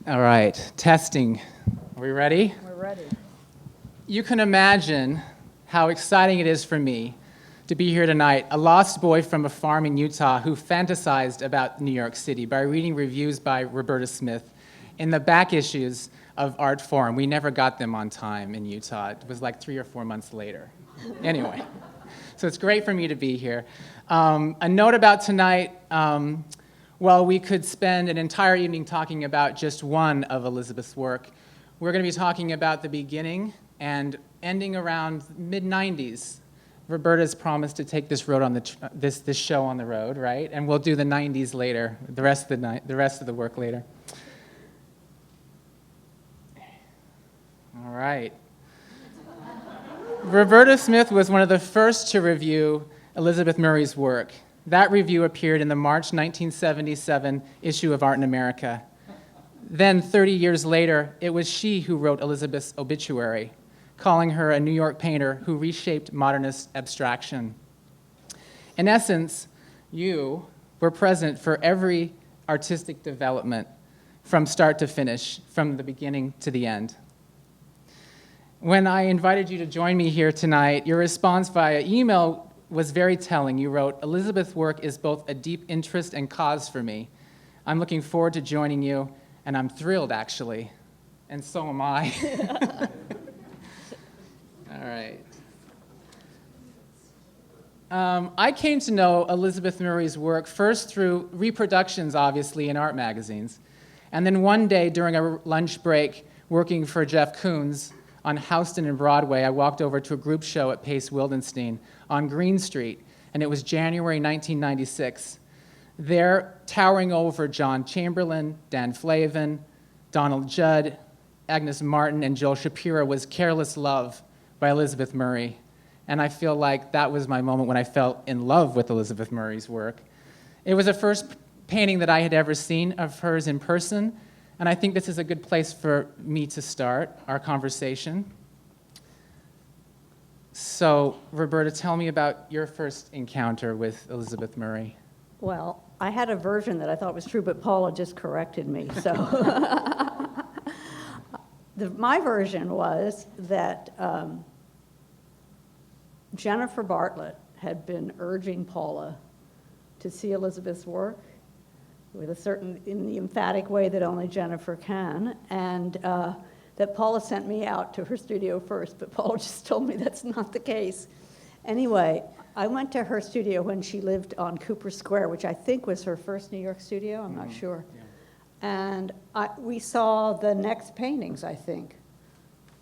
All right, testing. Are we ready? We're ready. You can imagine how exciting it is for me to be here tonight, a lost boy from a farm in Utah who fantasized about New York City by reading reviews by Roberta Smith in the back issues of ArtForum. We never got them on time in Utah. It was like 3 or 4 months later. Anyway, so it's great for me to be here. A note about tonight, well, we could spend an entire evening talking about just one of Elizabeth's work. We're going to be talking about the beginning and ending around mid-90s. Roberta's promised to take this road on this show on the road, right? And we'll do the 90s later, the rest of the work later. All right. Roberta Smith was one of the first to review Elizabeth Murray's work. That review appeared in the March 1977 issue of Art in America. Then, 30 years later, it was she who wrote Elizabeth's obituary, calling her a New York painter who reshaped modernist abstraction. In essence, you were present for every artistic development from start to finish, from the beginning to the end. When I invited you to join me here tonight, your response via email was very telling. You wrote, "Elizabeth's work is both a deep interest and cause for me. I'm looking forward to joining you, and I'm thrilled, actually. And so am I." All right. I came to know Elizabeth Murray's work first through reproductions, obviously, in art magazines. And then one day during a lunch break working for Jeff Koons on Houston and Broadway, I walked over to a group show at Pace Wildenstein on Green Street, and it was January 1996. There, towering over John Chamberlain, Dan Flavin, Donald Judd, Agnes Martin, and Joel Shapiro was Careless Love by Elizabeth Murray. And I feel like that was my moment when I fell in love with Elizabeth Murray's work. It was the first painting that I had ever seen of hers in person, and I think this is a good place for me to start our conversation. So, Roberta, tell me about your first encounter with Elizabeth Murray. Well, I had a version that I thought was true, but Paula just corrected me. So, my version was that Jennifer Bartlett had been urging Paula to see Elizabeth's work with in the emphatic way that only Jennifer can, and that Paula sent me out to her studio first, but Paula just told me that's not the case. Anyway, I went to her studio when she lived on Cooper Square, which I think was her first New York studio, I'm not sure. Yeah. And we saw the next paintings, I think.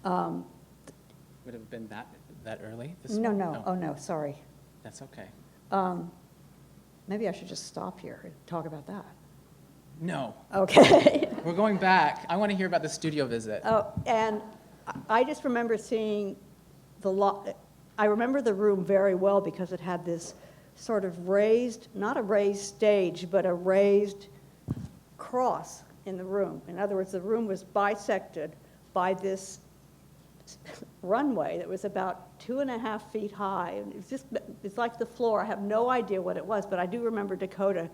Would have been that early? No. Oh, no, sorry. That's okay. Maybe I should just stop here and talk about that. No. Okay. We're going back. I want to hear about the studio visit. Oh, and I just remember seeing I remember the room very well because it had this sort of raised, not a raised stage, but a raised cross in the room. In other words, the room was bisected by this runway that was about 2.5 feet high. And it's like the floor. I have no idea what it was, but I do remember Dakota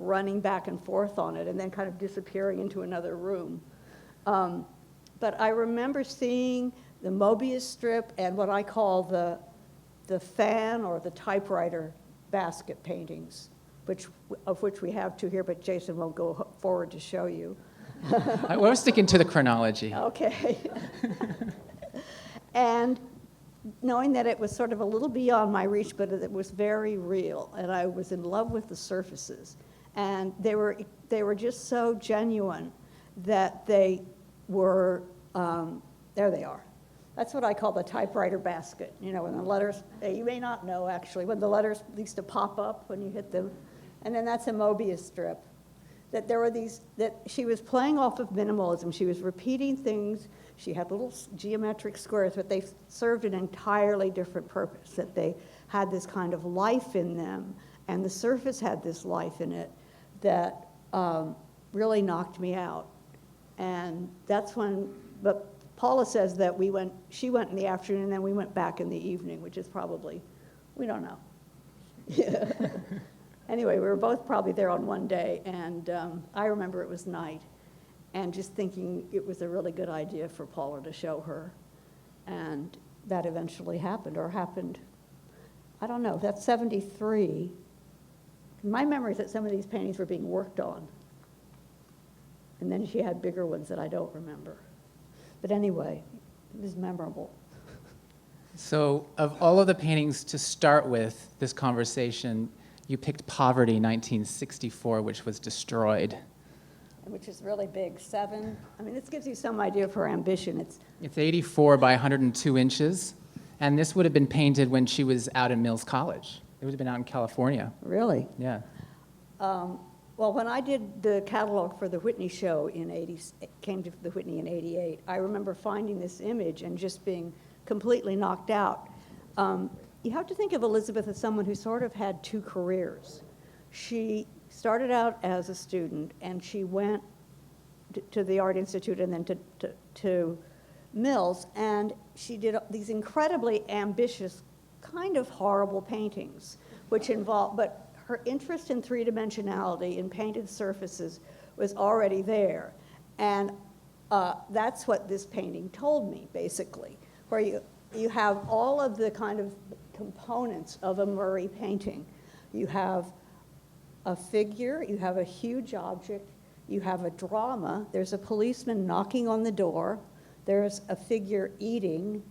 running back and forth on it and then kind of disappearing into another room. But I remember seeing the Mobius strip and what I call the fan or the typewriter basket paintings, of which we have two here, but Jason will go forward to show you. We're sticking to the chronology. Okay. And knowing that it was sort of a little beyond my reach, but it was very real, and I was in love with the surfaces. And they were just so genuine that they were, there they are. That's what I call the typewriter basket. You know, when the letters, you may not know actually, when the letters used to pop up when you hit them. And then that's a Mobius strip. That there were these, that she was playing off of minimalism. She was repeating things. She had little geometric squares, but they served an entirely different purpose, that they had this kind of life in them, and the surface had this life in it that really knocked me out. And that's when, but Paula says that she went in the afternoon, and then we went back in the evening, which is probably, we don't know. Yeah. Anyway, we were both probably there on one day, and I remember it was night. and just thinking it was a really good idea for Paula to show her. And that eventually happened, or happened, I don't know, that's 73. My memory is that some of these paintings were being worked on. And then she had bigger ones that I don't remember. But anyway, it was memorable. So of all of the paintings to start with this conversation, you picked Poverty, 1964, which was destroyed. Which is really big, 7. I mean, this gives you some idea of her ambition. It's 84 by 102 inches, and this would have been painted when she was out in Mills College. It would have been out in California. Really? Yeah. Well, when I did the catalog for the Whitney show came to the Whitney in 88, I remember finding this image and just being completely knocked out. You have to think of Elizabeth as someone who sort of had 2 careers. She started out as a student, and she went to the Art Institute and then to Mills, and she did these incredibly ambitious, kind of horrible paintings, which involved, but her interest in three-dimensionality in painted surfaces was already there. And that's what this painting told me, basically, where you have all of the kind of components of a Murray painting. You have a figure, you have a huge object, you have a drama, there's a policeman knocking on the door, there's a figure eating,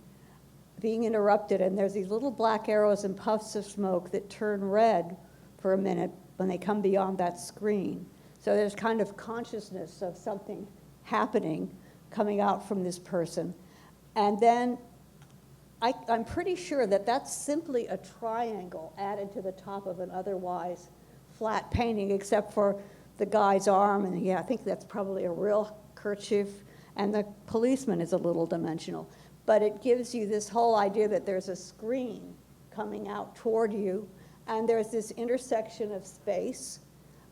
being interrupted, and there's these little black arrows and puffs of smoke that turn red for a minute when they come beyond that screen. So there's kind of consciousness of something happening coming out from this person. And then I'm pretty sure that that's simply a triangle added to the top of an otherwise flat painting, except for the guy's arm, and yeah, I think that's probably a real kerchief, and the policeman is a little dimensional. But it gives you this whole idea that there's a screen coming out toward you, and there's this intersection of space,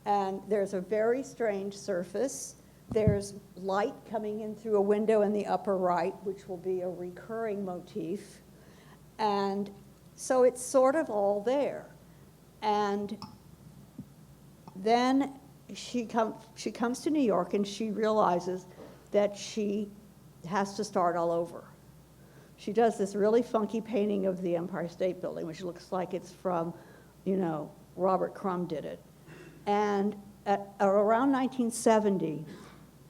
and there's a very strange surface. There's light coming in through a window in the upper right, which will be a recurring motif. And so it's sort of all there. And then she comes to New York, and she realizes that she has to start all over. She does this really funky painting of the Empire State Building, which looks like it's from, Robert Crumb did it. And at around 1970,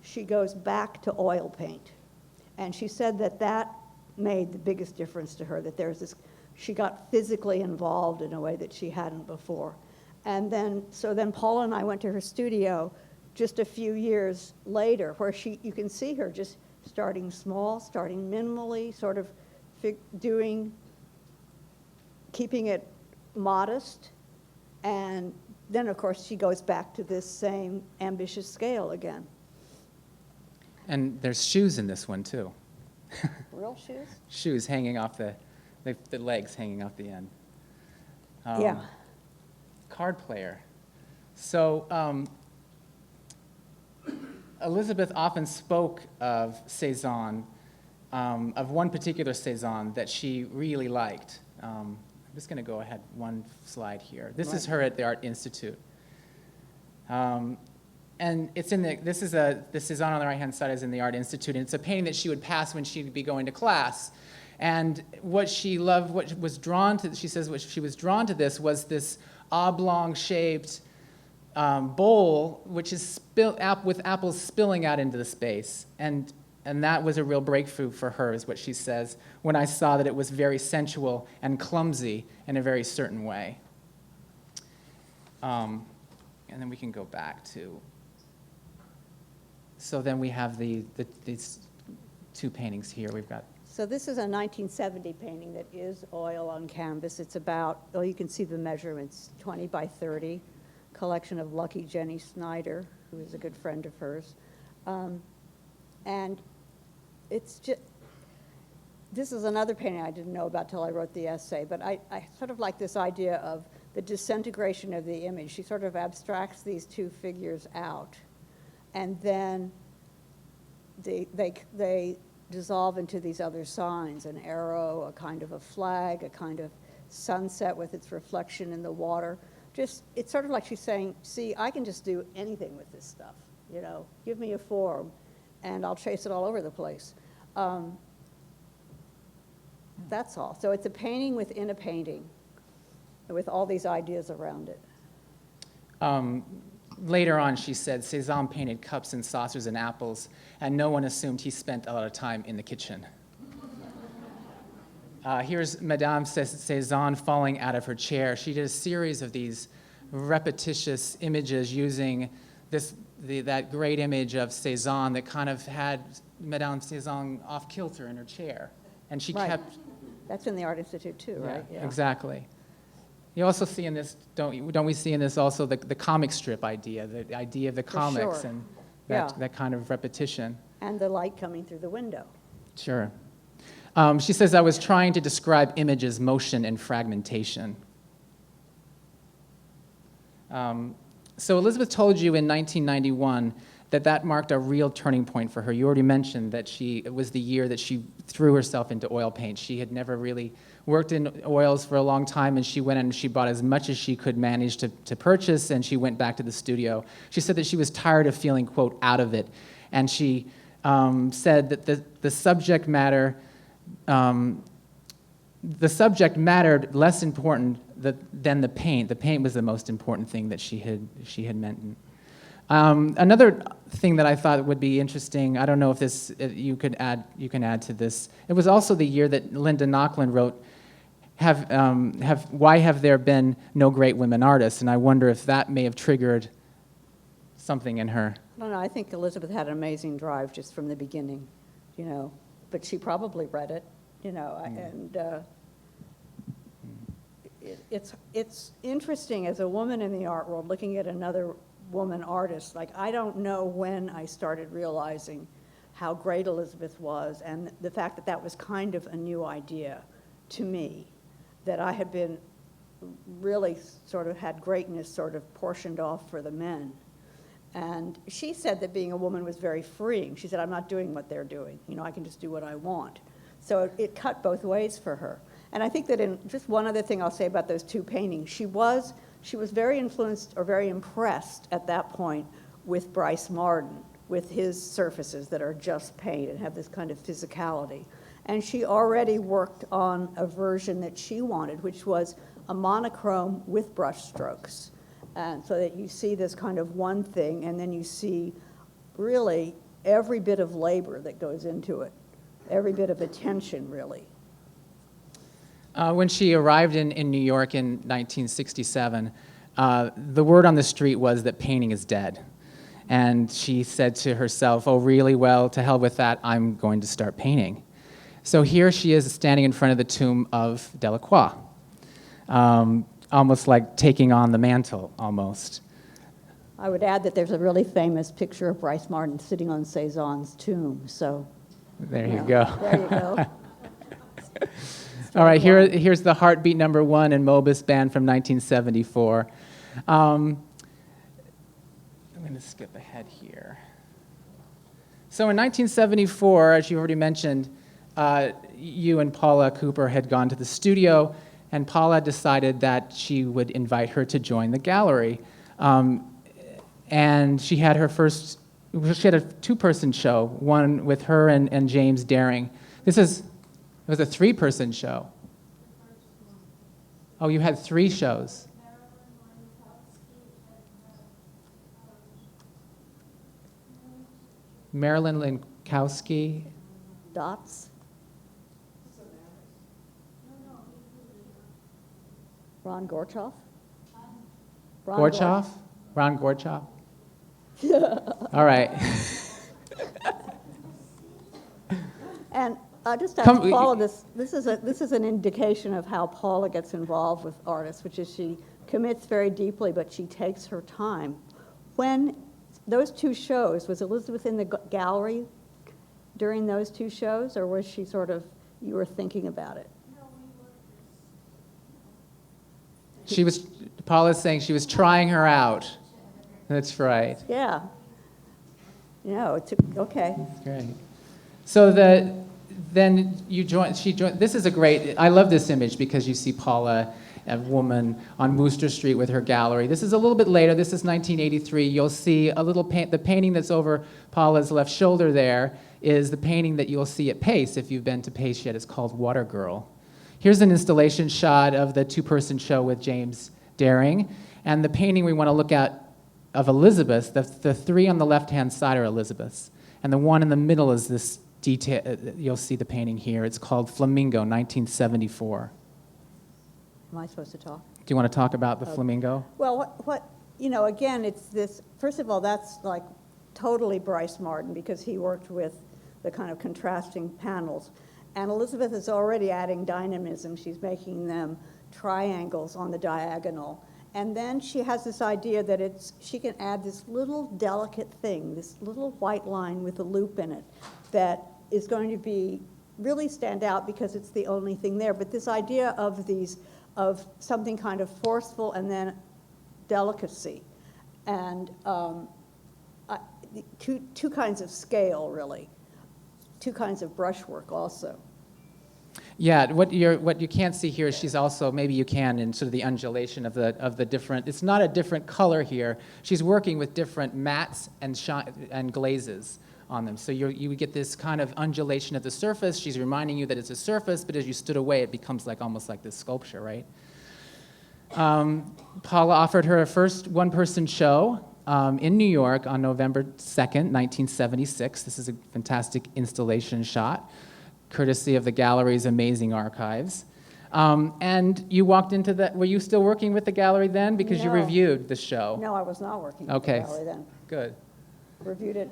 she goes back to oil paint. And she said that made the biggest difference to her, that there's this, she got physically involved in a way that she hadn't before. And then Paula and I went to her studio just a few years later, where you can see her just starting small, starting minimally, sort of keeping it modest. And then, of course, she goes back to this same ambitious scale again. And there's shoes in this one, too. Real shoes? Shoes hanging off the legs hanging off the end. Yeah. Card player. So Elizabeth often spoke of Cezanne, of one particular Cezanne that she really liked. I'm just going to go ahead one slide here. This is her at the Art Institute. And it's in the Cezanne on the right-hand side is in the Art Institute, and it's a painting that she would pass when she'd be going to class. And what she loved, what was drawn to, she says what she was drawn to this was this oblong-shaped bowl, which is with apples spilling out into the space. And that was a real breakthrough for her, is what she says, when I saw that it was very sensual and clumsy in a very certain way. And then we can go back to... So then we have these 2 paintings here. We've got... So this is a 1970 painting that is oil on canvas. It's about, you can see the measurements, 20 by 30, collection of Lucky Jenny Snyder, who is a good friend of hers. And it's just, this is another painting I didn't know about till I wrote the essay, but I sort of like this idea of the disintegration of the image. She sort of abstracts these 2 figures out, and then they dissolve into these other signs, an arrow, a kind of a flag, a kind of sunset with its reflection in the water. It's sort of like she's saying, see, I can just do anything with this stuff, give me a form. and I'll chase it all over the place. That's all. So it's a painting within a painting, with all these ideas around it. Later on, she said, Cezanne painted cups and saucers and apples, and no one assumed he spent a lot of time in the kitchen. Here's Madame Cezanne falling out of her chair. She did a series of these repetitious images using that great image of Cezanne that kind of had Madame Cezanne off kilter in her chair. And she kept... That's in the Art Institute too, right? Yeah, exactly. You also see in this, don't we see in this also the comic strip idea, the idea of the comics and that kind of repetition. And the light coming through the window. Sure. She says, I was trying to describe images, motion, and fragmentation. So Elizabeth told you in 1991 that marked a real turning point for her. You already mentioned that it was the year that she threw herself into oil paint. She had never really worked in oils for a long time, and she went and she bought as much as she could manage to purchase, and she went back to the studio. She said that she was tired of feeling, quote, out of it. And she said that the subject mattered less important than the paint. The paint was the most important thing that she had meant. Another thing that I thought would be interesting, I don't know if you can add to this. It was also the year that Linda Nochlin wrote, "Why have there been no great women artists?" And I wonder if that may have triggered something in her. I don't know. I think Elizabeth had an amazing drive just from the beginning, but she probably read it, and it's interesting as a woman in the art world looking at another woman artist. Like, I don't know when I started realizing how great Elizabeth was, and the fact that was kind of a new idea to me, that I had been really sort of had greatness sort of portioned off for the men. And she said that being a woman was very freeing. She said, I'm not doing what they're doing. I can just do what I want. So it cut both ways for her. And I think that in just one other thing I'll say about those two paintings, she was very influenced or very impressed at that point with Bryce Marden, with his surfaces that are just paint and have this kind of physicality. And she already worked on a version that she wanted, which was a monochrome with brush strokes. And so that you see this kind of one thing, and then you see really every bit of labor that goes into it, every bit of attention, really. When she arrived in New York in 1967, the word on the street was that painting is dead. And she said to herself, oh, really? Well, to hell with that, I'm going to start painting. So here she is standing in front of the tomb of Delacroix, almost like taking on the mantle, almost. I would add that there's a really famous picture of Bryce Marden sitting on Cezanne's tomb, so... There you go. There you go. All right, here's the Heartbeat #1 and Mobus band from 1974. I'm going to skip ahead here. So in 1974, as you already mentioned, you and Paula Cooper had gone to the studio, and Paula decided that she would invite her to join the gallery. And she had a two-person show, one with her and James Daring. It was a three-person show. Oh, you had three shows. Marilyn Linkowski. Dots. Ron Gorchoff. Gorchoff? Ron Gorchoff? All right. And just ask Paula, this is an indication of how Paula gets involved with artists, which is she commits very deeply, but she takes her time. When those two shows, was Elizabeth in the gallery during those two shows, or was she sort of, you were thinking about it? Paula's saying she was trying her out. That's right. Yeah. Okay. That's great. So then she joined, this is a great, I love this image because you see Paula a woman on Wooster Street with her gallery. This is a little bit later. This is 1983. You'll see a little the painting that's over Paula's left shoulder there is the painting that you'll see at Pace if you've been to Pace yet. It's called Water Girl. Here's an installation shot of the two-person show with James Daring. And the painting we want to look at of Elizabeth, the three on the left-hand side are Elizabeth's. And the one in the middle is this detail. You'll see the painting here. It's called Flamingo, 1974. Am I supposed to talk? Do you want to talk about the Flamingo? Well, again, it's this, first of all, that's like totally Bryce Martin because he worked with the kind of contrasting panels. And Elizabeth is already adding dynamism. She's making them triangles on the diagonal. And then she has this idea that she can add this little delicate thing, this little white line with a loop in it that is going to really stand out because it's the only thing there. But this idea of something kind of forceful and then delicacy. And two kinds of scale, really. Two kinds of brushwork also. Yeah, what you can't see here is she's also, maybe you can, in sort of the undulation of the different, it's not a different color here. She's working with different mattes and glazes on them. So you get this kind of undulation at the surface. She's reminding you that it's a surface, but as you stood away, it becomes almost like this sculpture, right? Paula offered her first one-person show in New York on November 2nd, 1976. This is a fantastic installation shot, courtesy of the gallery's amazing archives. And you walked into were you still working with the gallery then? Because you reviewed the show. No, I was not working with the gallery then. Good. Reviewed it.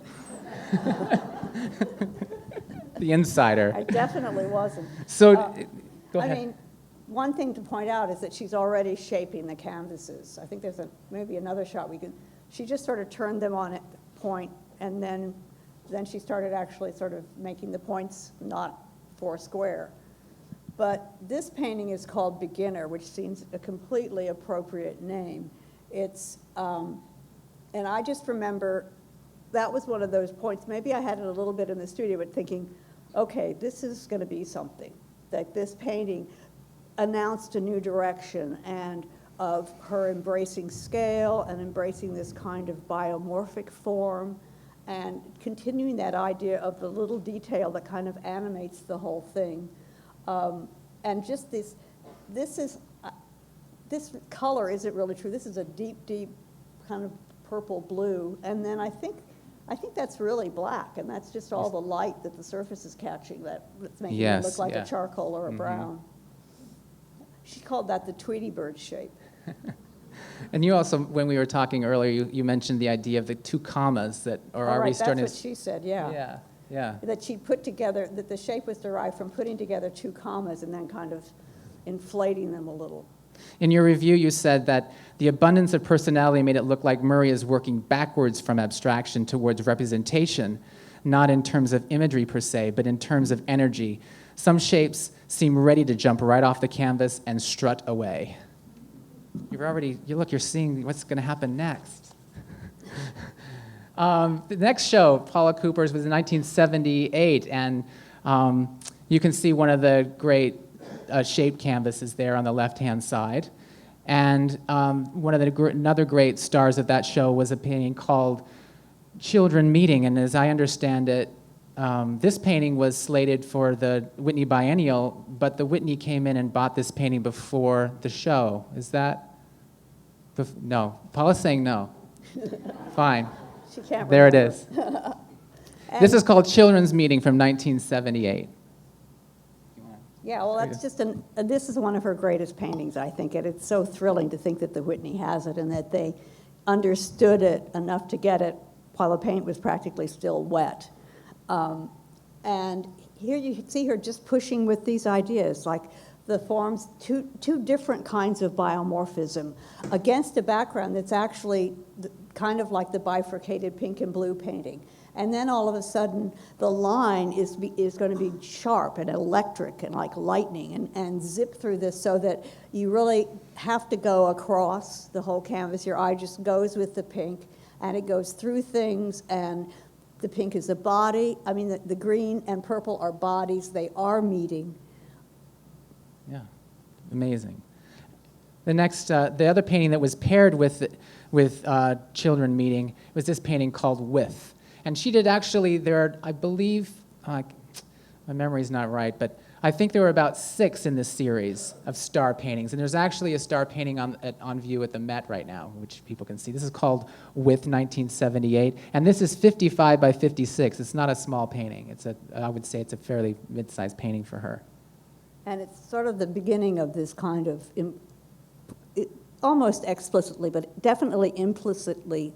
The insider. I definitely wasn't. So, go ahead. I mean, one thing to point out is that she's already shaping the canvases. I think there's maybe another shot she just sort of turned them on at point, and then she started actually sort of making the points not four square. But this painting is called Beginner, which seems a completely appropriate name. It's, and I just remember that was one of those points. Maybe I had it a little bit in the studio, but thinking, okay, this is going to be something. That this painting announced a new direction and of her embracing scale and embracing this kind of biomorphic form and continuing that idea of the little detail that kind of animates the whole thing. And just this color isn't really true. This is a deep, deep kind of purple blue. And then I think that's really black, and that's just all the light that the surface is catching that's making it look like a charcoal or a brown. She called that the Tweety Bird shape. And you also, when we were talking earlier, you mentioned the idea of the two commas that are already starting to... That's what she said, yeah. Yeah. That she put together, that the shape was derived from putting together two commas and then kind of inflating them a little. In your review, you said that the abundance of personality made it look like Murray is working backwards from abstraction towards representation, not in terms of imagery per se, but in terms of energy. Some shapes seem ready to jump right off the canvas and strut away. You're seeing what's going to happen next. The next show, Paula Cooper's, was in 1978, and you can see one of the great shaped canvases there on the left-hand side. And another great stars of that show was a painting called Children Meeting, and as I understand it, this painting was slated for the Whitney Biennial, but the Whitney came in and bought this painting before the show. Is that? No. Paula's saying no. Fine. She can't there remember. It is. This is called Children's Meeting from 1978. Yeah, well, that's this is one of her greatest paintings, I think, and it's so thrilling to think that the Whitney has it and that they understood it enough to get it while the paint was practically still wet. And here you see her just pushing with these ideas, like the forms, two different kinds of biomorphism against a background that's actually kind of like the bifurcated pink and blue painting. And then all of a sudden, the line is going to be sharp and electric and like lightning and zip through this so that you really have to go across the whole canvas. Your eye just goes with the pink, and it goes through things, and the pink is a body. I mean, the green and purple are bodies. They are meeting. Yeah, amazing. The other painting that was paired with children meeting was this painting called With. And she did actually, I believe, my memory's not right, but I think there were about 6 in this series of star paintings. And there's actually a star painting on view at the Met right now, which people can see. This is called With 1978. And this is 55 by 56. It's not a small painting. I would say it's a fairly mid-sized painting for her. And it's sort of the beginning of this kind of, almost explicitly, but definitely implicitly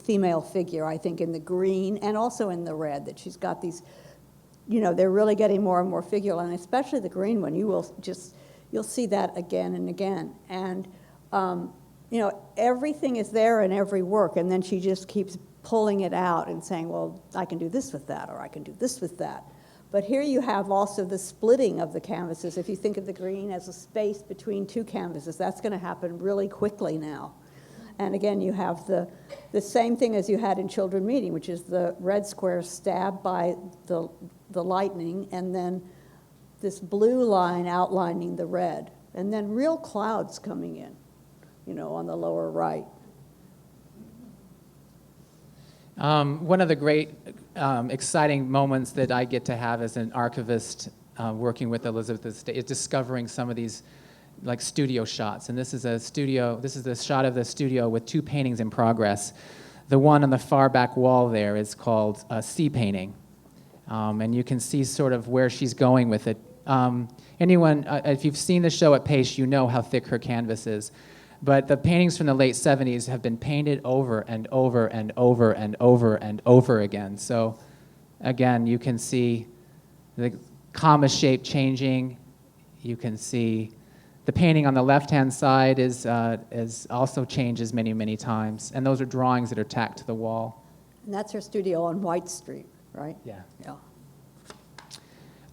female figure, I think, in the green and also in the red, that she's got these, they're really getting more and more figural, and especially the green one, you'll see that again and again. And, everything is there in every work, and then she just keeps pulling it out and saying, well, I can do this with that, or I can do this with that. But here you have also the splitting of the canvases. If you think of the green as a space between 2 canvases, that's going to happen really quickly now. And again, you have the same thing as you had in Children Meeting, which is the red square stabbed by the lightning, and then this blue line outlining the red, and then real clouds coming in, on the lower right. One of the great exciting moments that I get to have as an archivist working with Elizabeth is discovering some of these like studio shots. And this is the shot of the studio with 2 paintings in progress. The one on the far back wall there is called Sea Painting. And you can see sort of where she's going with it. If you've seen the show at Pace, you know how thick her canvas is. But the paintings from the late 70s have been painted over and over and over and over and over again. So again, you can see the comma shape changing. You can see the painting on the left-hand side is also changes many, many times. And those are drawings that are tacked to the wall. And that's her studio on White Street, right? Yeah. Yeah.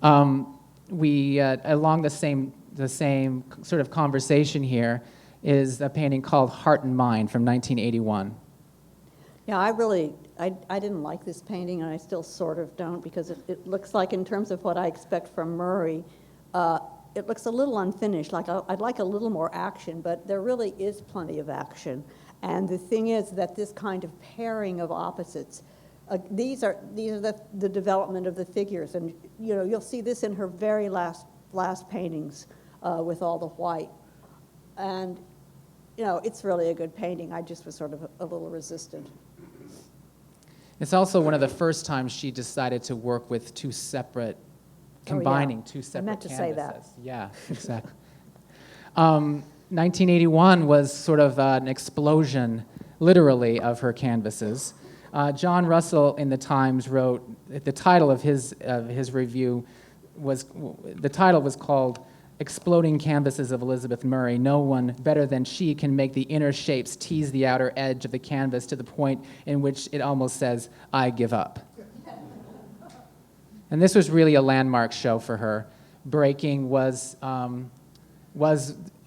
Along the same sort of conversation here is a painting called Heart and Mind from 1981. Yeah, I didn't like this painting, and I still sort of don't, because it looks like, in terms of what I expect from Murray, it looks a little unfinished. Like I'd like a little more action, but there really is plenty of action. And the thing is that this kind of pairing of opposites, these are the development of the figures, and you'll see this in her very last paintings with all the white, and it's really a good painting. I just was sort of a little resistant. It's also one of the first times she decided to work with 2 separate, combining 2 separate canvases. I meant to say that. Yeah, exactly. 1981 was sort of an explosion, literally, of her canvases. John Russell in the Times wrote, the title of his review was called Exploding Canvases of Elizabeth Murray. No one better than she can make the inner shapes tease the outer edge of the canvas to the point in which it almost says, I give up. And this was really a landmark show for her. Breaking was,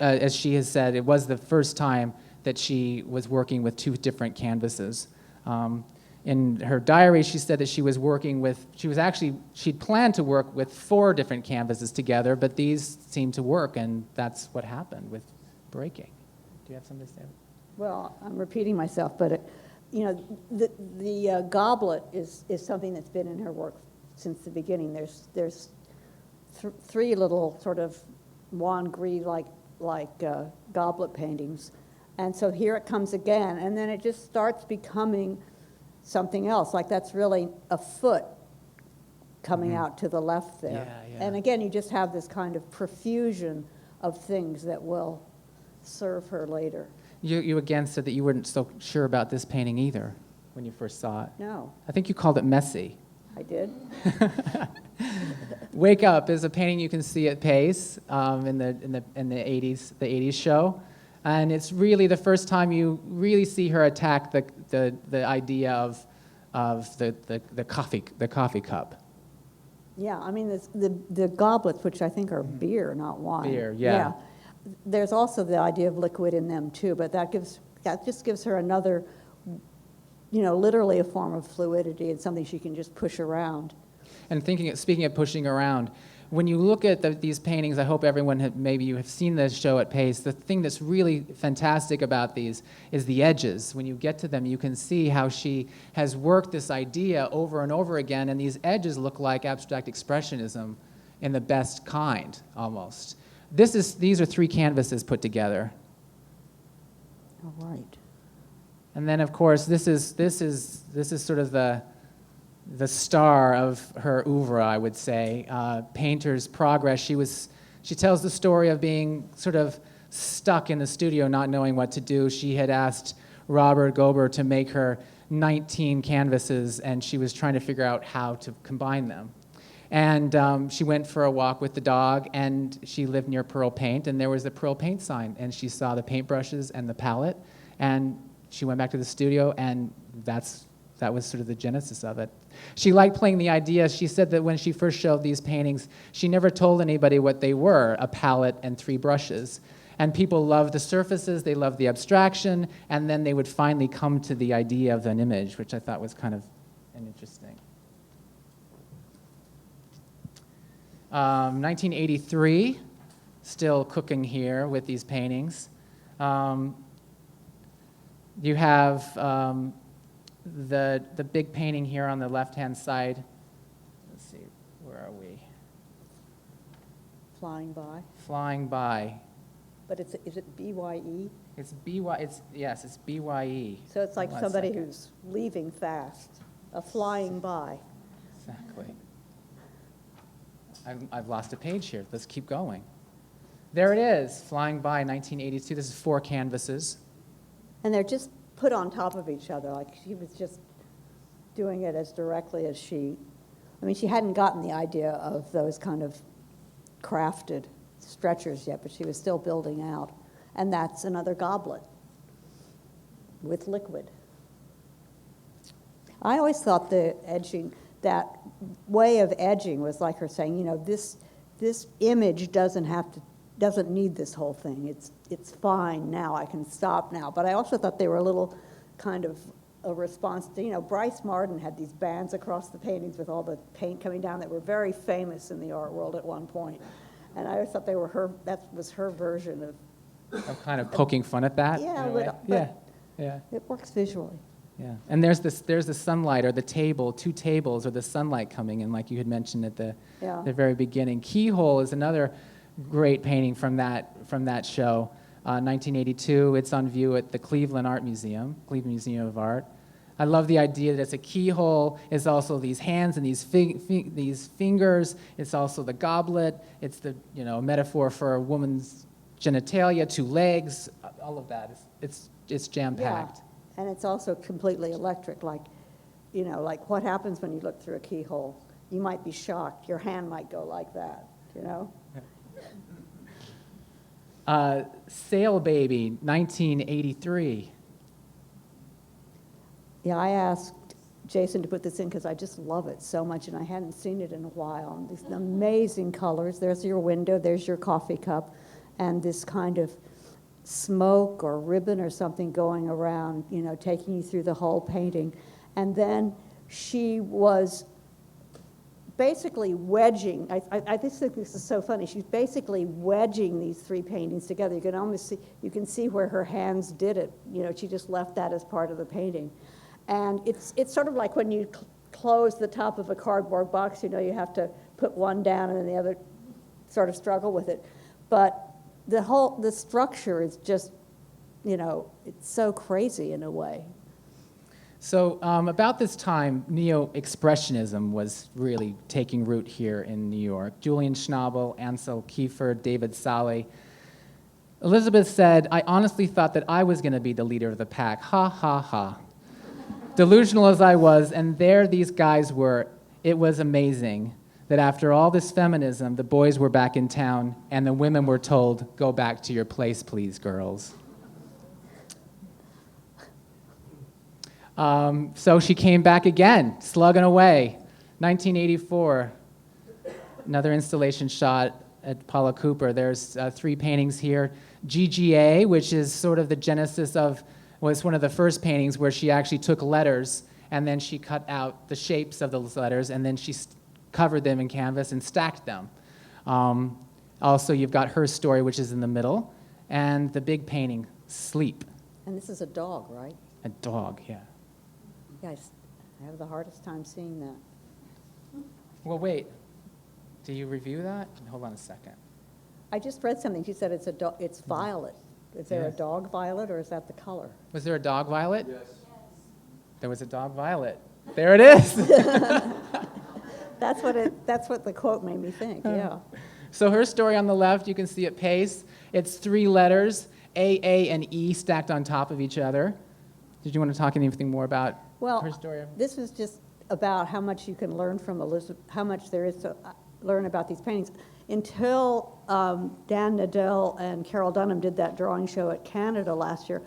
as she has said, it was the first time that she was working with 2 different canvases. In her diary, she said that she'd planned to work with 4 different canvases together, but these seemed to work, and that's what happened with Breaking. Do you have something to say? Well, I'm repeating myself, but the goblet is something that's been in her work since the beginning. There's 3 little sort of Juan Gris like goblet paintings, and so here it comes again, and then it just starts becoming something else, like that's really a foot coming out to the left there. Yeah. And again, you just have this kind of profusion of things that will serve her later. You again said that you weren't so sure about this painting either when you first saw it. No. I think you called it messy. I did. Wake Up is a painting you can see at Pace in the 80s show. And it's really the first time you really see her attack the idea of the coffee cup. Yeah, I mean the goblets, which I think are beer, not wine. Beer, yeah. There's also the idea of liquid in them too, but that just gives her another, literally a form of fluidity and something she can just push around. And speaking of pushing around, when you look at these paintings, I hope everyone maybe you have seen this show at Pace. The thing that's really fantastic about these is the edges. When you get to them, you can see how she has worked this idea over and over again, and these edges look like abstract expressionism in the best kind, almost. These are 3 canvases put together. All right. And then, of course, this is sort of the star of her oeuvre, I would say, painter's progress. She tells the story of being sort of stuck in the studio, not knowing what to do. She had asked Robert Gober to make her 19 canvases, and she was trying to figure out how to combine them. And she went for a walk with the dog, and she lived near Pearl Paint, and there was the Pearl Paint sign, and she saw the paintbrushes and the palette, and she went back to the studio, and that was sort of the genesis of it. She liked playing the idea. She said that when she first showed these paintings, she never told anybody what they were, a palette and 3 brushes. And people loved the surfaces, they loved the abstraction, and then they would finally come to the idea of an image, which I thought was kind of interesting. 1983, still cooking here with these paintings. You have the big painting here on the left-hand side. Let's see, where are we? Flying by. Flying by. But is it B-Y-E? It's yes, it's B-Y-E. So it's like somebody who's leaving fast, a flying by. Exactly. I've lost a page here. Let's keep going. There it is, Flying By, 1982. This is 4 canvases. And they're just put on top of each other, like she was just doing it as directly as she hadn't gotten the idea of those kind of crafted stretchers yet, but she was still building out. And that's another goblet with liquid. I always thought the edging, that way of edging was like her saying, this image doesn't need this whole thing. It's fine now, I can stop now. But I also thought they were a little kind of a response to, Bryce Marden had these bands across the paintings with all the paint coming down that were very famous in the art world at one point. And I always thought that was her version of kind of poking fun at that? Yeah, yeah. It works visually. Yeah, and there's the sunlight, or the table, 2 tables, or the sunlight coming in, like you had mentioned at the very beginning. Keyhole is another great painting from that show, 1982. It's on view at the Cleveland Museum of Art. I love the idea that it's a keyhole. It's also these hands and these fingers. It's also the goblet. It's the metaphor for a woman's genitalia, 2 legs. All of that. It's jam-packed. Yeah. And it's also completely electric, like what happens when you look through a keyhole. You might be shocked. Your hand might go like that, Sail Baby, 1983. Yeah, I asked Jason to put this in because I just love it so much, and I hadn't seen it in a while. And these amazing colors. There's your window, there's your coffee cup, and this kind of smoke or ribbon or something going around, taking you through the whole painting. And then she was basically wedging, I just think this is so funny, she's basically wedging these 3 paintings together. You can see where her hands did it. She just left that as part of the painting. And it's sort of like when you close the top of a cardboard box, you have to put one down and then the other sort of struggle with it. But the structure is just, it's so crazy in a way. So about this time, Neo-Expressionism was really taking root here in New York. Julian Schnabel, Ansel Kiefer, David Saleh. Elizabeth said, "I honestly thought that I was going to be the leader of the pack. Ha, ha, ha." Delusional as I was, and there these guys were. It was amazing that after all this feminism, the boys were back in town, and the women were told, "Go back to your place, please, girls." So she came back again, slugging away. 1984, another installation shot at Paula Cooper. There's 3 paintings here. GGA, which is sort of the genesis was one of the first paintings where she actually took letters, and then she cut out the shapes of those letters, and then she covered them in canvas and stacked them. Also, you've got her story, which is in the middle, and the big painting, Sleep. And this is a dog, right? A dog, yeah. Guys, I have the hardest time seeing that. Well, wait. Do you review that? Hold on a second. I just read something. She said it's violet. Is there a Yes. dog violet, or is that the color? Was there a dog violet? Yes. There was a dog violet. There it is. That's what the quote made me think, yeah. So her story on the left, you can see it paste. It's 3 letters, A, and E stacked on top of each other. Did you want to talk anything more about Well, her story? this was just about how much you can learn from Elizabeth, how much there is to learn about these paintings. Until Dan Nadell and Carol Dunham did that drawing show at Canada last year,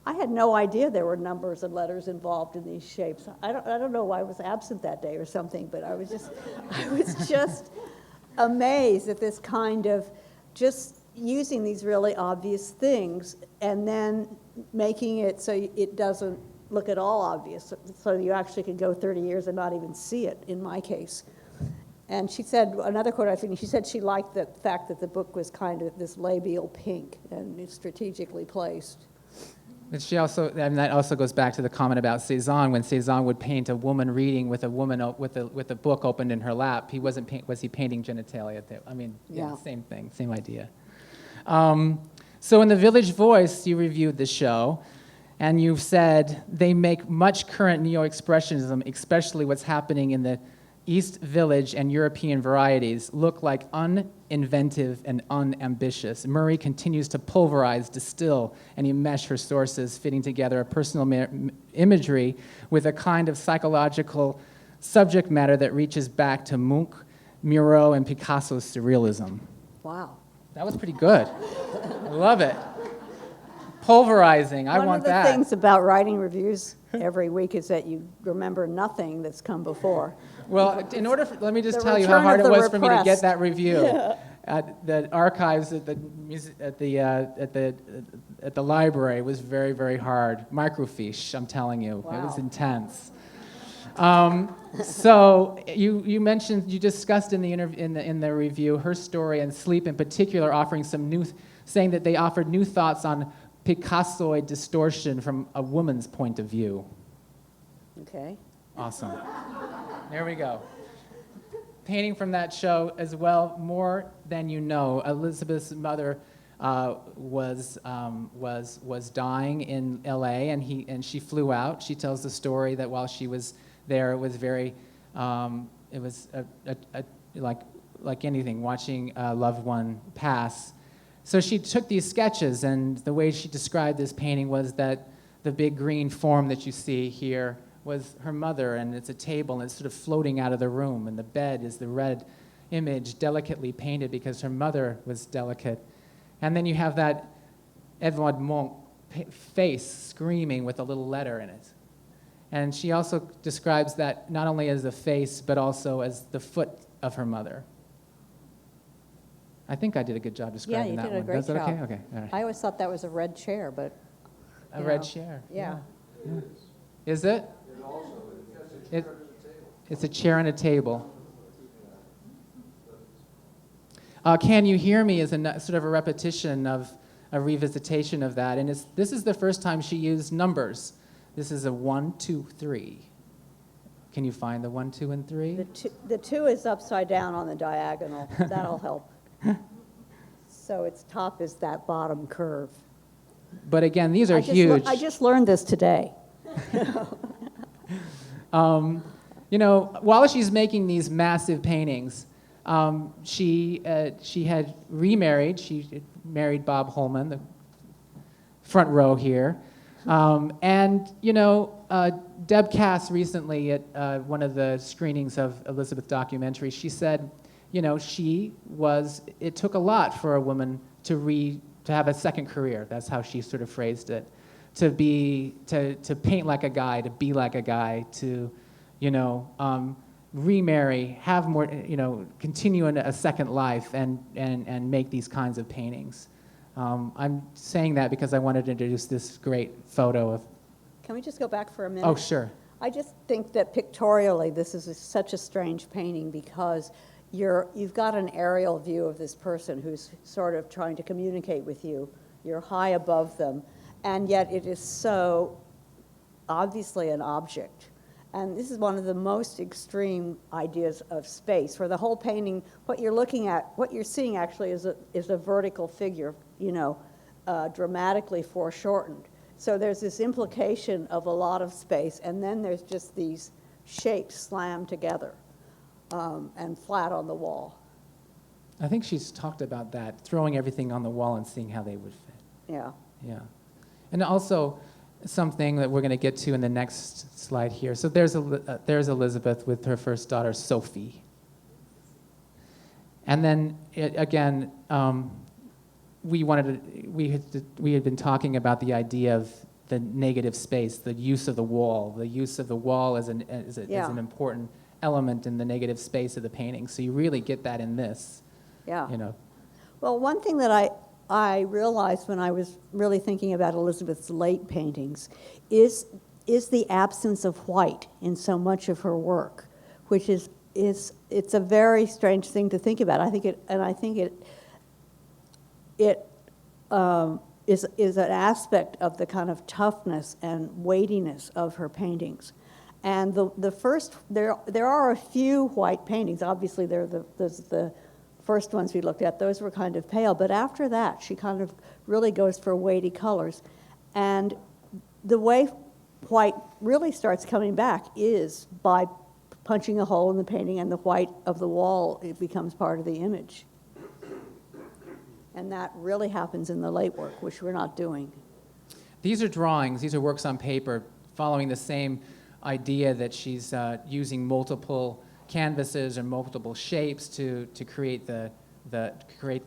I had no idea there were numbers and letters involved in these shapes. I don't know why I was absent that day or something, but I was just amazed at this kind of just using these really obvious things and then making it so it doesn't look at all obvious, so you actually could go 30 years and not even see it, in my case. And she said, another quote I think, she said she liked the fact that the book was kind of this labial pink and it's strategically placed. And she also, and that also goes back to the comment about Cezanne. When Cezanne would paint a woman reading with a woman with a book opened in her lap, was he painting genitalia? I mean, yeah, same thing, same idea. So in the Village Voice, you reviewed the show, and you've said they make much current neo-expressionism, especially what's happening in the East Village and European varieties, look like uninventive and unambitious. Murray continues to pulverize, distill, and enmesh her sources, fitting together a personal imagery with a kind of psychological subject matter that reaches back to Munch, Miro, and Picasso's Surrealism. Wow. That was pretty good. I love it. Pulverizing, I want that. One of the things about writing reviews every week is that you remember nothing that's come before. Well, in order for, let me just The tell you how return hard of it the was for me to get repressed. that review. Yeah. At the archives at the library was very, very hard. Microfiche, I'm telling you. It was Wow. intense. So you mentioned, you discussed in the review her story and Sleep in particular, offering some saying that they offered new thoughts on Picassoid distortion from a woman's point of view. Okay. Awesome. There we go. Painting from that show as well, More Than You Know. Elizabeth's mother was dying in L.A. and she flew out. She tells the story that while she was there, it was very, it was like anything, watching a loved one pass. So she took these sketches, and the way she described this painting was that the big green form that you see here was her mother, and it's a table, and it's sort of floating out of the room, and the bed is the red image, delicately painted because her mother was delicate. And then you have that Edvard Munch face screaming with a little letter in it. And she also describes that not only as a face, but also as the foot of her mother. I think I did a good job describing that one. Yeah, you did a great Is that job. okay? Okay, all right. I always thought that was a red chair, but A you red know, chair. yeah. Is it? It's a chair and a table. Can You Hear Me is sort of a repetition of a revisitation of that. And this is the first time she used numbers. This is a 1, 2, 3. Can you find the 1, 2, and 3? The 2 is upside down on the diagonal. That'll help. So its top is that bottom curve. But again, these are huge. I just learned this today. You know, while she's making these massive paintings, she had remarried. She married Bob Holman, the front row here. And, you know, Deb Cass recently at one of the screenings of Elizabeth documentary, she said, you know, it took a lot for a woman to have a second career. That's how she sort of phrased it. To paint like a guy, to be like a guy, to, you know, remarry, have more, you know, continue in a second life and make these kinds of paintings. I'm saying that because I wanted to introduce this great photo of. Can we just go back for a minute? Oh, sure. I just think that pictorially this is such a strange painting because you've got an aerial view of this person who's sort of trying to communicate with you. You're high above them, and yet it is so obviously an object. And this is one of the most extreme ideas of space, where the whole painting, what you're seeing actually is a vertical figure, dramatically foreshortened. So there's this implication of a lot of space, and then there's just these shapes slammed together and flat on the wall. I think she's talked about that, throwing everything on the wall and seeing how they would fit. Yeah. Yeah. And also something that we're going to get to in the next slide here. So there's Elizabeth with her first daughter, Sophie. And then, again, we had been talking about the idea of the negative space, the use of the wall. The use of the wall is an important element in the negative space of the painting. So you really get that in this. Yeah. Well, one thing that I realized when I was really thinking about Elizabeth's late paintings is the absence of white in so much of her work, which is it's a very strange thing to think about. I think it is an aspect of the kind of toughness and weightiness of her paintings. And there are a few white paintings. Obviously, the first ones we looked at, those were kind of pale. But after that, she kind of really goes for weighty colors. And the way white really starts coming back is by punching a hole in the painting, and the white of the wall, it becomes part of the image. And that really happens in the late work, which we're not doing. These are drawings. These are works on paper following the same idea that she's using multiple canvases or multiple shapes to create the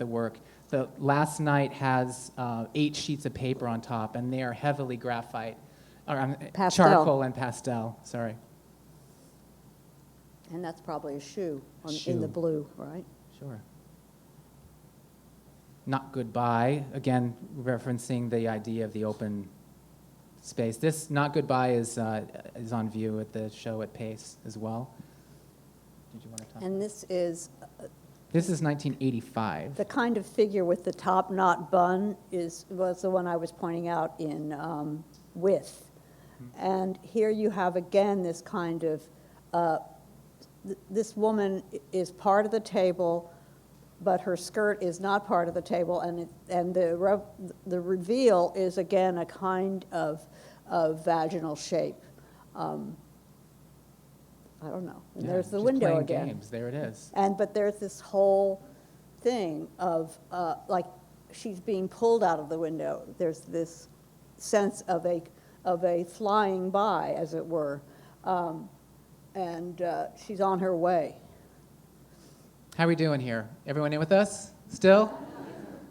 work. The Last Night has 8 sheets of paper on top, and they are heavily graphite, or Pastel. charcoal and pastel. Sorry. And that's probably a shoe Shoe. in the blue, right? Sure. Not Goodbye, again, referencing the idea of the open space. This Not Goodbye is on view at the show at Pace as well. Did you want to talk? And this is This is 1985. the kind of figure with the top knot bun was the one I was pointing out in Width. And here you have again this kind of this woman is part of the table, but her skirt is not part of the table, and the reveal is again a kind of vaginal shape. I don't know. And Yeah, there's the she's window playing again. Games. There it is. But there's this whole thing of like she's being pulled out of the window. There's this sense of a flying by, as it were, and she's on her way. How are we doing here? Everyone in with us? Still?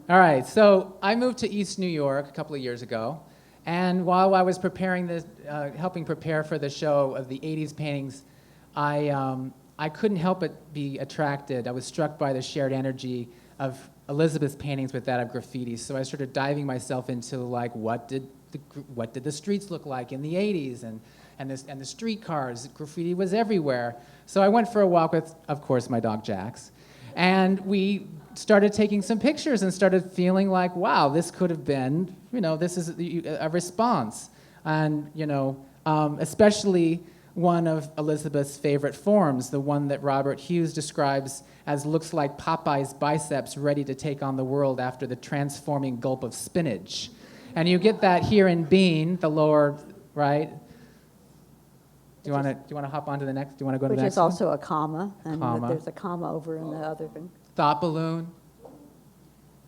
All right, so I moved to East New York a couple of years ago, and while I was preparing this, helping prepare for the show of the 80s paintings, I couldn't help but be attracted. I was struck by the shared energy of Elizabeth's paintings with that of Graffiti, so I started diving myself into like what did the streets look like in the 80s, and the streetcars. Graffiti was everywhere. So I went for a walk with, of course, my dog Jax. And we started taking some pictures and started feeling like, wow, this could have been, this is a response. And, especially one of Elizabeth's favorite forms, the one that Robert Hughes describes as looks like Popeye's biceps ready to take on the world after the transforming gulp of spinach. And you get that here in Bean, the lower right. Do you want to hop on to the next? Do you want to go to the next? Which is also a comma, and Comma. there's a comma over in the other thing. Thought balloon.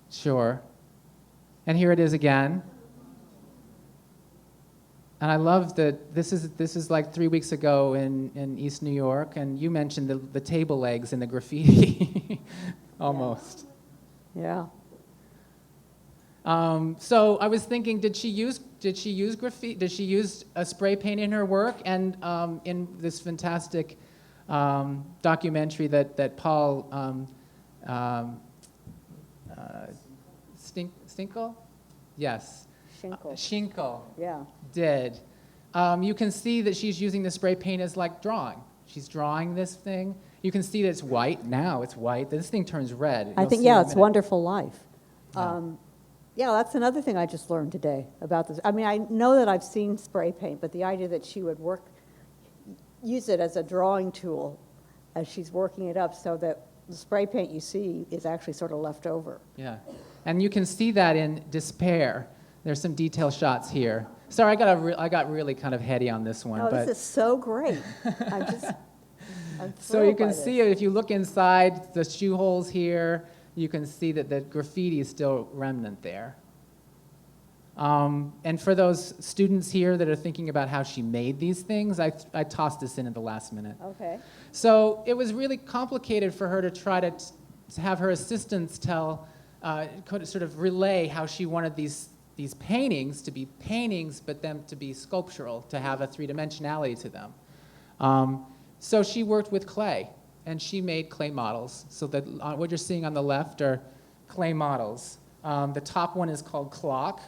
Sure. And here it is again. And I love that this is like 3 weeks ago in East New York, and you mentioned the table legs in the graffiti, almost. Yeah. So I was thinking, did she use graffiti? Did she use a spray paint in her work? And in this fantastic documentary that Paul Stinkle? Yes. Schinkel Yeah. did. You can see that she's using the spray paint as like drawing. She's drawing this thing, You can see that it's white now. It's white. This thing turns red. I You'll think, see in yeah, a it's minute. Wonderful Life. Yeah. Yeah, that's another thing I just learned today about this. I mean, I know that I've seen spray paint, but the idea that she would use it as a drawing tool as she's working it up so that the spray paint you see is actually sort of left over. Yeah, and you can see that in Despair. There's some detail shots here. Sorry, I got really kind of heady on this one. Oh, but this is so great. I'm so you thrilled can by see this. it if you look inside the shoe holes here. You can see that the graffiti is still remnant there. And for those students here that are thinking about how she made these things, I tossed this in at the last minute. Okay. So it was really complicated for her to try to have her assistants sort of relay how she wanted these paintings to be paintings, but them to be sculptural, to have a three-dimensionality to them. So she worked with clay, and she made clay models. So that what you're seeing on the left are clay models. The top one is called Clock.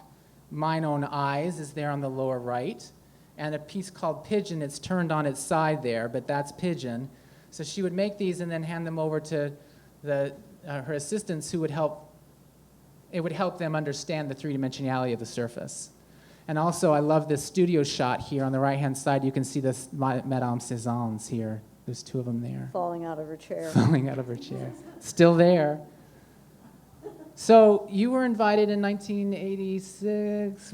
Mine Own Eyes is there on the lower right. And a piece called Pigeon, it's turned on its side there, but that's Pigeon. So she would make these and then hand them over to her assistants who would help. It would help them understand the three-dimensionality of the surface. And also, I love this studio shot here on the right-hand side. You can see this Madame Cezanne's here. There's two of them there. Falling out of her chair. Falling out of her chair. Still there. So you were invited in 1986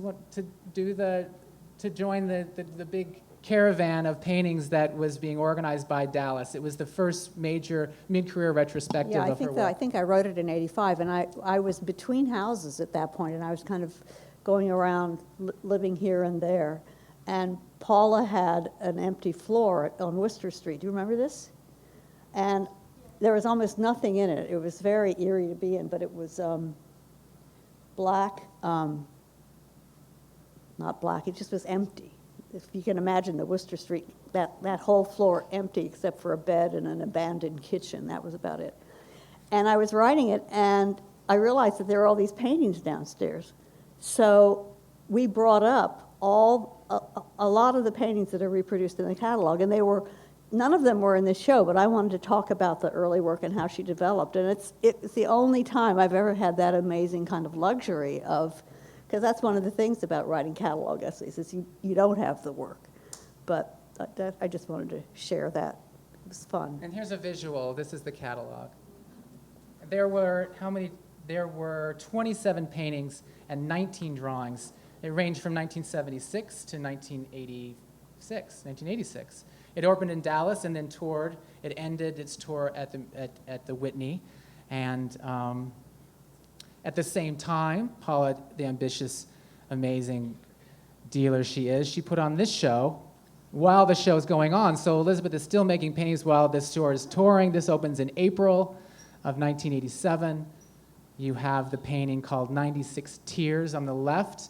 to join the big caravan of paintings that was being organized by Dallas. It was the first major mid-career retrospective Yeah, of her work. I think I wrote it in '85, and I was between houses at that point, and I was kind of going around living here and there. And Paula had an empty floor on Worcester Street. Do you remember this? And there was almost nothing in it. It was very eerie to be in, but it was black, not black, it just was empty. If you can imagine the Worcester Street, that whole floor empty except for a bed and an abandoned kitchen. That was about it. And I was writing it, and I realized that there were all these paintings downstairs. So we brought up a lot of the paintings that are reproduced in the catalog, and none of them were in this show, but I wanted to talk about the early work and how she developed. And it's the only time I've ever had that amazing kind of luxury of, because that's one of the things about writing catalog essays, is you don't have the work. But I just wanted to share that. It was fun. And here's a visual. This is the catalog. There were 27 paintings and 19 drawings. It ranged from 1976 to 1986. It opened in Dallas and then toured. It ended its tour at the Whitney. And at the same time, Paula, the ambitious, amazing dealer she is, she put on this show while the show's going on. So Elizabeth is still making paintings while this tour is touring. This opens in April of 1987. You have the painting called 96 Tears on the left.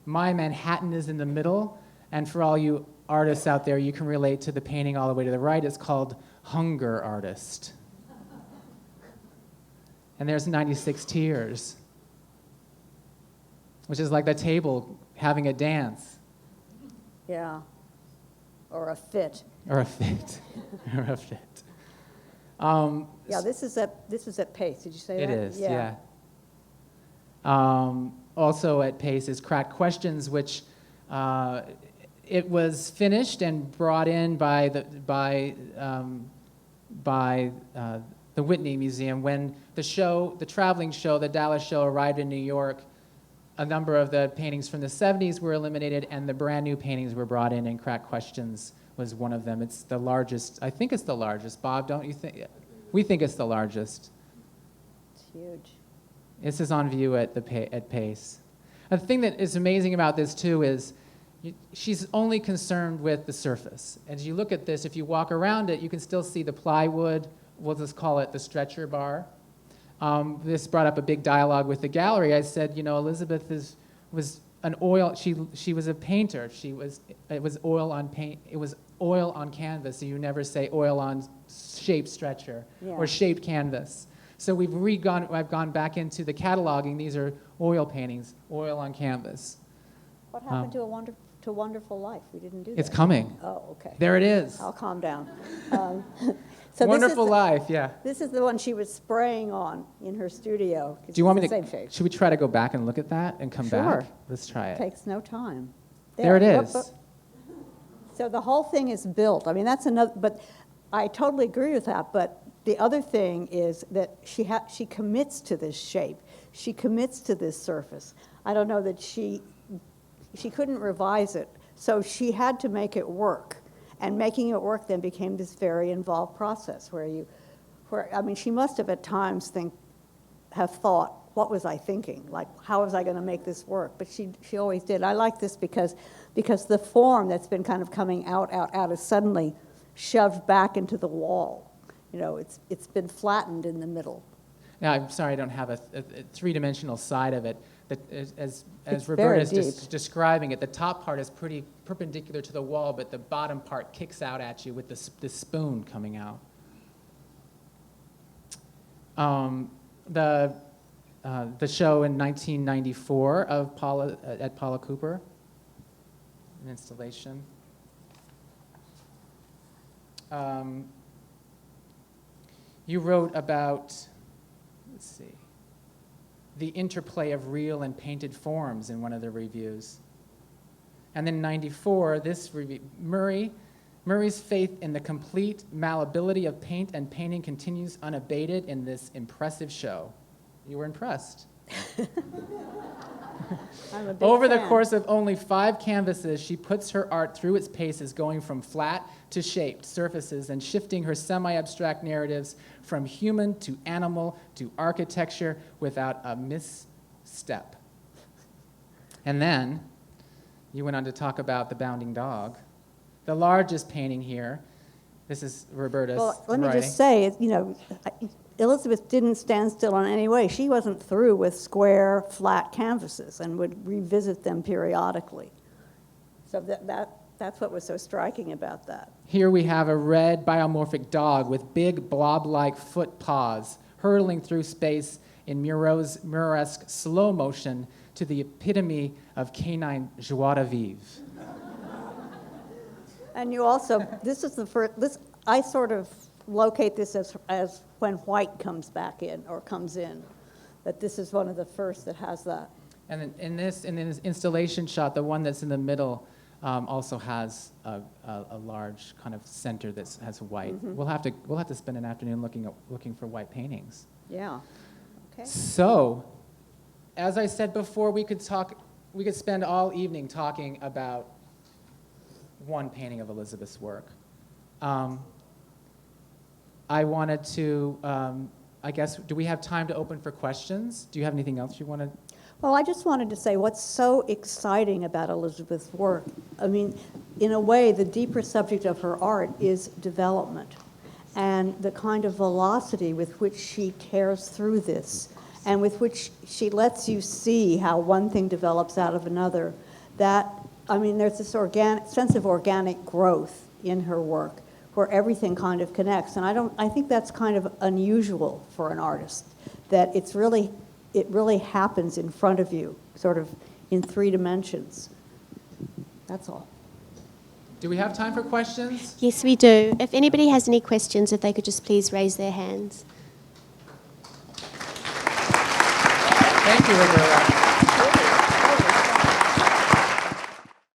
My Manhattan is in the middle. And for all you artists out there, you can relate to the painting all the way to the right. It's called Hunger Artist. And there's 96 Tears, which is like the table having a dance. Yeah. Or a fit. Or a fit. Or a fit. Yeah, this is at Pace. Did you say It that? is, yeah. Also at Pace is Cracked Questions, which it was finished and brought in by the Whitney Museum when the traveling show, the Dallas show, arrived in New York. A number of the paintings from the 70s were eliminated, and the brand new paintings were brought in, and Cracked Questions was one of them. It's the largest. I think it's the largest. Bob, don't you think? We think it's the largest. It's huge. This is on view at Pace. The thing that is amazing about this, too, is she's only concerned with the surface. As you look at this, if you walk around it, you can still see the plywood. We'll just call it the stretcher bar. This brought up a big dialogue with the gallery. I said, Elizabeth was an oil. She was a painter. It was oil on paint. It was oil on canvas. So you never say oil on shaped stretcher or shaped canvas. So I've gone back into the cataloging. These are oil paintings, oil on canvas. What happened to Wonderful Life? We didn't do that. It's coming. Oh, okay. There it is. I'll calm down. So this is Wonderful the- Life, yeah. This is the one she was spraying on in her studio. 'cause Do you want me it's to, the same shape. should we try to go back and look at that and come Sure. back? Let's try it. Takes no time. There it Whoop, is. whoop. So the whole thing is built. I mean, that's another, but I totally agree with that. But the other thing is that she commits to this shape. She commits to this surface. I don't know that she couldn't revise it. So she had to make it work. And making it work then became this very involved process where I mean, she must have at times have thought, what was I thinking? Like, how was I going to make this work? But she always did. I like this because the form that's been kind of coming out is suddenly shoved back into the wall. You know, it's been flattened in the middle. Now, I'm sorry I don't have a three-dimensional side of it. That as It's Roberta is very deep. describing it, the top part is pretty perpendicular to the wall, but the bottom part kicks out at you with this spoon coming out. The show in 1994 of Paula at Paula Cooper, an installation. You wrote about, let's see, the interplay of real and painted forms in one of the reviews. And then in 94, this review, Murray's faith in the complete malleability of paint and painting continues unabated in this impressive show. You were impressed. I'm a big Over the fan. course of only 5 canvases, she puts her art through its paces, going from flat to shaped surfaces and shifting her semi-abstract narratives from human to animal to architecture without a misstep. And then you went on to talk about the bounding dog. The largest painting here, this is Roberta's Well, let me writing. just say, you know, Elizabeth didn't stand still in any way. She wasn't through with square, flat canvases and would revisit them periodically. So that's what was so striking about that. Here we have a red biomorphic dog with big blob-like foot paws hurtling through space in Muresque slow motion to the epitome of canine joie de vivre. And you also, this is the first, I sort of locate this as when white comes back in or comes in, that this is one of the first that has that. And then in this installation shot, the one that's in the middle also has a large kind of center that has white. Mm-hmm. We'll have to spend an afternoon looking for white paintings. Yeah. Okay. So, as I said before, we could spend all evening talking about one painting of Elizabeth's work. I wanted to, I guess, do we have time to open for questions? Do you have anything else you want to? Well, I just wanted to say what's so exciting about Elizabeth's work. I mean, in a way, the deeper subject of her art is development and the kind of velocity with which she tears through this and with which she lets you see how one thing develops out of another. That, I mean, there's this sense of organic growth in her work where everything kind of connects. And I think that's kind of unusual for an artist, that it really happens in front of you, sort of in 3 dimensions. That's all. Do we have time for questions? Yes, we do. If anybody has any questions, if they could just please raise their hands. Thank you, Roberta.